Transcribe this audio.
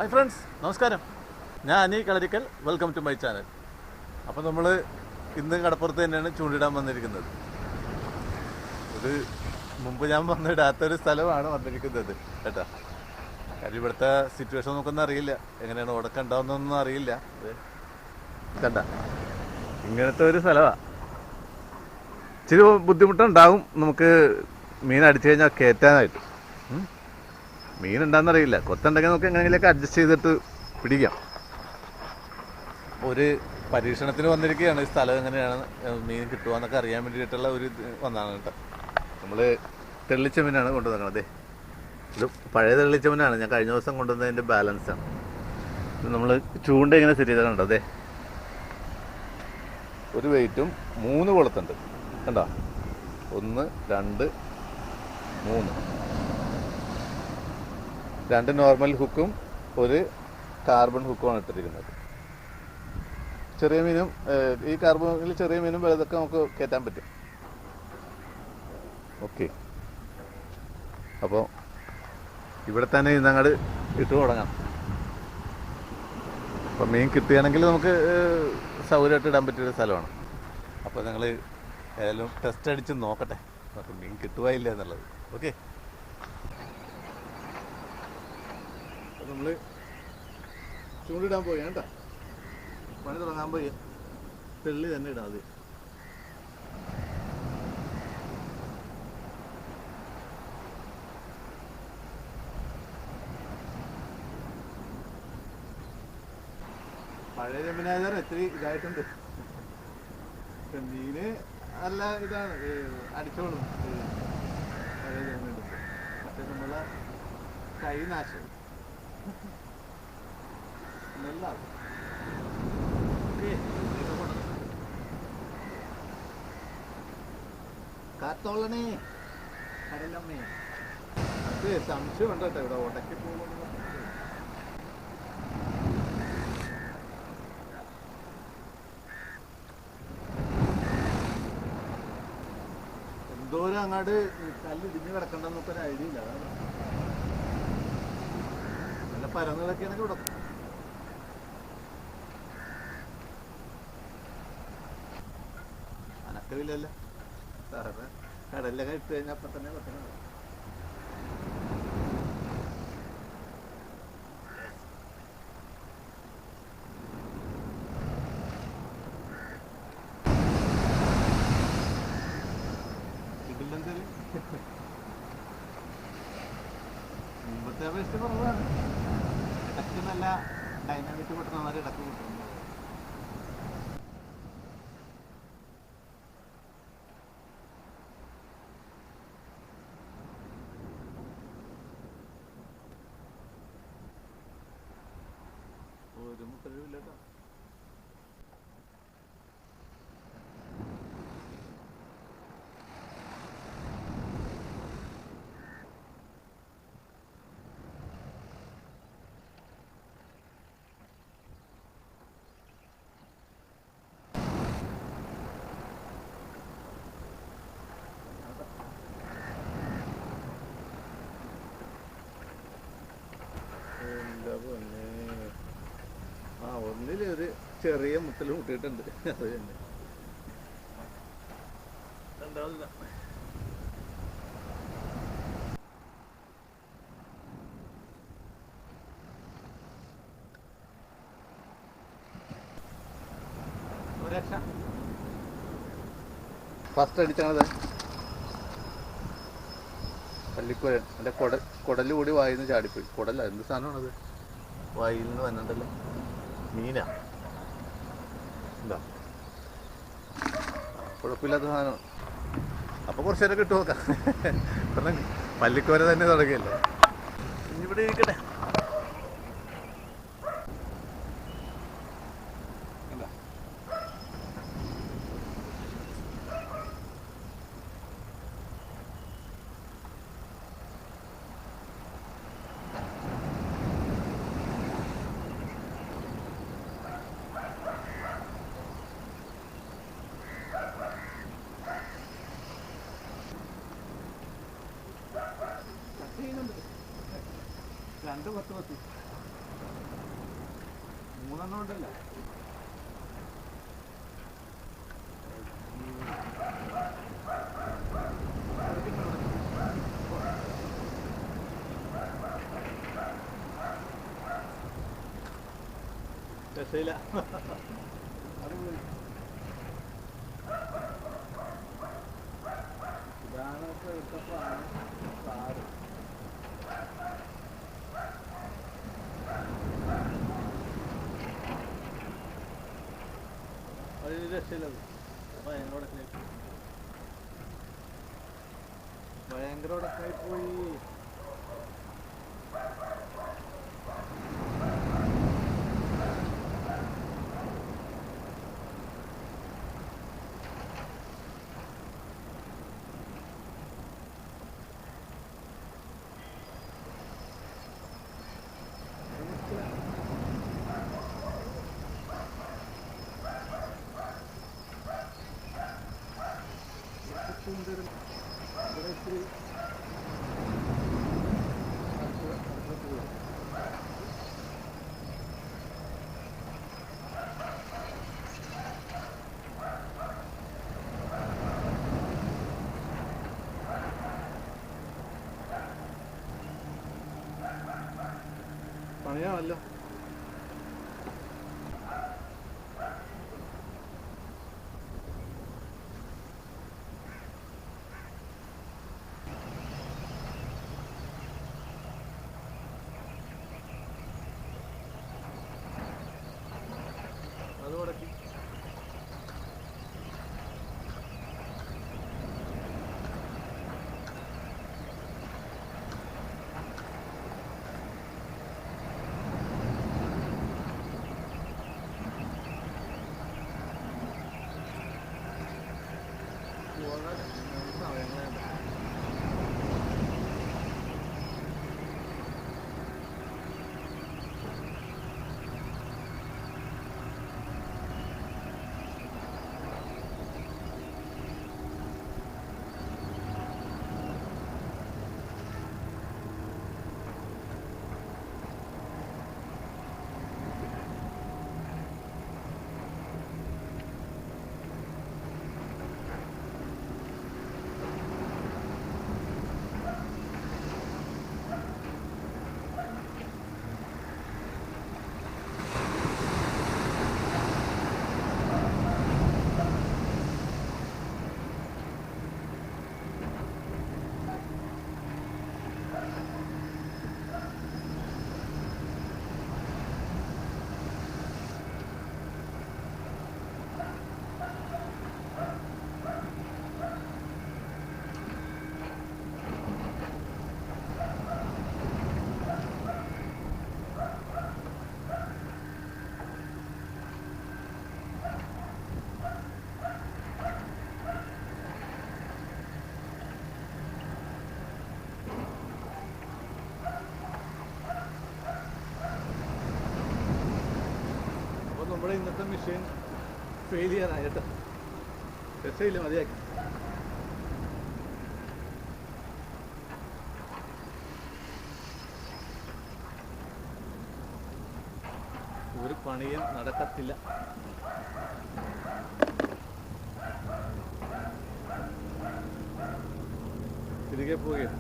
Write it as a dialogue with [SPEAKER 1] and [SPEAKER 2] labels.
[SPEAKER 1] Hi friends, നമസ്കാരം. ഞാൻ Ani Kalarickal. Welcome to my channel. അപ്പോൾ നമ്മൾ ഇന്ന് കടപ്പുറത്ത് തന്നെയാണ് ചൂണ്ടിടാൻ വന്നിരിക്കുന്നത്. ഇത് മുമ്പ് ഞാൻ വന്നിടാത്തൊരു സ്ഥലമാണ് വന്നിരിക്കുന്നത് കേട്ടോ. കാര്യം ഇവിടുത്തെ സിറ്റുവേഷൻ നമുക്കൊന്നും അറിയില്ല, എങ്ങനെയാണ് ഉടക്കം ഉണ്ടാവുന്നതൊന്നും അറിയില്ല. കണ്ട ഇങ്ങനത്തെ ഒരു സ്ഥലമാണ്. ഇച്ചിരി ബുദ്ധിമുട്ടുണ്ടാവും നമുക്ക് മീൻ അടിച്ചു കഴിഞ്ഞാൽ കയറ്റാനായിട്ട്. മീനുണ്ടാകുന്നറിയില്ല, കൊത്തുണ്ടെങ്കിൽ നമുക്ക് എങ്ങനെയെങ്കിലൊക്കെ അഡ്ജസ്റ്റ് ചെയ്തിട്ട് പിടിക്കാം. ഒരു പരീക്ഷണത്തിന് വന്നിരിക്കുകയാണ്. ഈ സ്ഥലം എങ്ങനെയാണ് മീൻ കിട്ടുക എന്നൊക്കെ അറിയാൻ വേണ്ടിയിട്ടുള്ള ഒരു വന്നതാണ് കേട്ടോ. നമ്മൾ തെള്ളിച്ചമീനാണ് കൊണ്ടുവന്നത്. ഇത് പഴയ തെള്ളിച്ചമീനാണ്, ഞാൻ കഴിഞ്ഞ ദിവസം കൊണ്ടുവന്നതിൻ്റെ ബാലൻസാണ്. ഇത് നമ്മൾ ചൂണ്ട ഇങ്ങനെ സെറ്റ് ചെയ്താൽ കണ്ടോ. അതെ, ഒരു വെയിറ്റും 3 കൊളുത്തുണ്ട് കണ്ടോ. 1 2 3 2 നോർമൽ ഹുക്കും ഒരു കാർബൺ ഹുക്കുമാണ് ഇട്ടിരിക്കുന്നത്. ചെറിയ മീനും ഈ കാർബണിൽ ചെറിയ മീനും വലുതൊക്കെ നമുക്ക് കയറ്റാൻ പറ്റും. ഓക്കെ, അപ്പോൾ ഇവിടെ തന്നെ ഇന്നങ്ങോട്ട് ഇട്ട് തുടങ്ങാം. അപ്പോൾ മീൻ കിട്ടുകയാണെങ്കിൽ നമുക്ക് സൗകര്യമായിട്ട് ഇടാൻ പറ്റിയൊരു സ്ഥലമാണ്. അപ്പോൾ ഞങ്ങൾ ഏതായാലും ടെസ്റ്റ് അടിച്ച് നോക്കട്ടെ, നമുക്ക് മീൻ കിട്ടുകയില്ല എന്നുള്ളത്. ഓക്കെ, നമ്മൾ ചൂണ്ടിടാൻ പോയി കേട്ടോ. പണി തുടങ്ങാൻ പോയി. തെള്ളി തന്നെ ഇടാം. അത് പഴയ ജമീനായതാണ് ഇത്തിരി ഇതായിട്ടുണ്ട്. മീന് നല്ല ഇതാണ്, അടിച്ചോളും. പഴയ ജമീനുണ്ട്, പക്ഷെ നമ്മളെ കൈ നാശം നെല്ലാകും. കാത്തോളണേ കടലമ്മേ. അത് സംശയം ഉണ്ട് കേട്ടോ, ഇവിടെ ഉടക്കി പോകുന്നു. എന്തോരം അങ്ങാട് കല്ല് ഇടിഞ്ഞ് കിടക്കണ്ടെന്നൊക്കെ ഒരു ഐഡിയ ഇല്ല. അതാണ് നല്ല പരന്ന് കിടക്കുകയാണെങ്കിൽ ഇവിടെ അനക്കവില്ലല്ലോ. സാറിന് കടലിലൊക്കെ ഇട്ട് കഴിഞ്ഞാൽ അപ്പം തന്നെ വെക്കണം. ഇതിലെന്തൊരു മുമ്പത്തെ അപേക്ഷിച്ച് കുറവാണ്. ഇടയ്ക്ക് നല്ല ഡൈനാമിക് കിട്ടുന്നവർ ഇടയ്ക്ക് കിട്ടുന്നു. ഒരു മുട്ടലില്ല കേട്ടോ. എന്താ പൊന്നേ, ഒന്നിലൊരു ചെറിയ മുട്ടൽ മുട്ടിയിട്ടുണ്ട്. അത് തന്നെ ഉണ്ടാവില്ല. ഫസ്റ്റ് അടിച്ചത് പള്ളിക്കോര. എൻ്റെ കുടല് കൂടി വായിൽ നിന്ന് ചാടിപ്പോയി. കുടല എന്ത് സാധനമാണത്, വായിൽ നിന്ന് വന്നിട്ടല്ലോ. മീനാ, എന്താ കുഴപ്പമില്ലാത്ത സാധനം. അപ്പോൾ കുറച്ച് നേരം കിട്ടും നോക്കാം. കാരണം പള്ളിക്കോര തന്നെ തുടങ്ങിയല്ലോ. ഇവിടെ ഇരിക്കട്ടെ. രണ്ട് 10 10 മൂന്നെണ്ണം ഉണ്ടല്ല. രസയില്ല. ഇതാണ് എടുത്തപ്പോഴാണ് കാറ്. അത് രസയില്ലത്. ഭയങ്കര ഉടക്കായി പോയി. പണിയാണല്ലോ. അത് മുടക്കി. നമ്മുടെ ഇന്നത്തെ മെഷീൻ ഫെയിൽ ചെയ്യാനായിട്ട് രസമില്ല, മതിയാക്കി. ഒരു പണിയും നടക്കത്തില്ല. തിരികെ പോവുകയാണ്.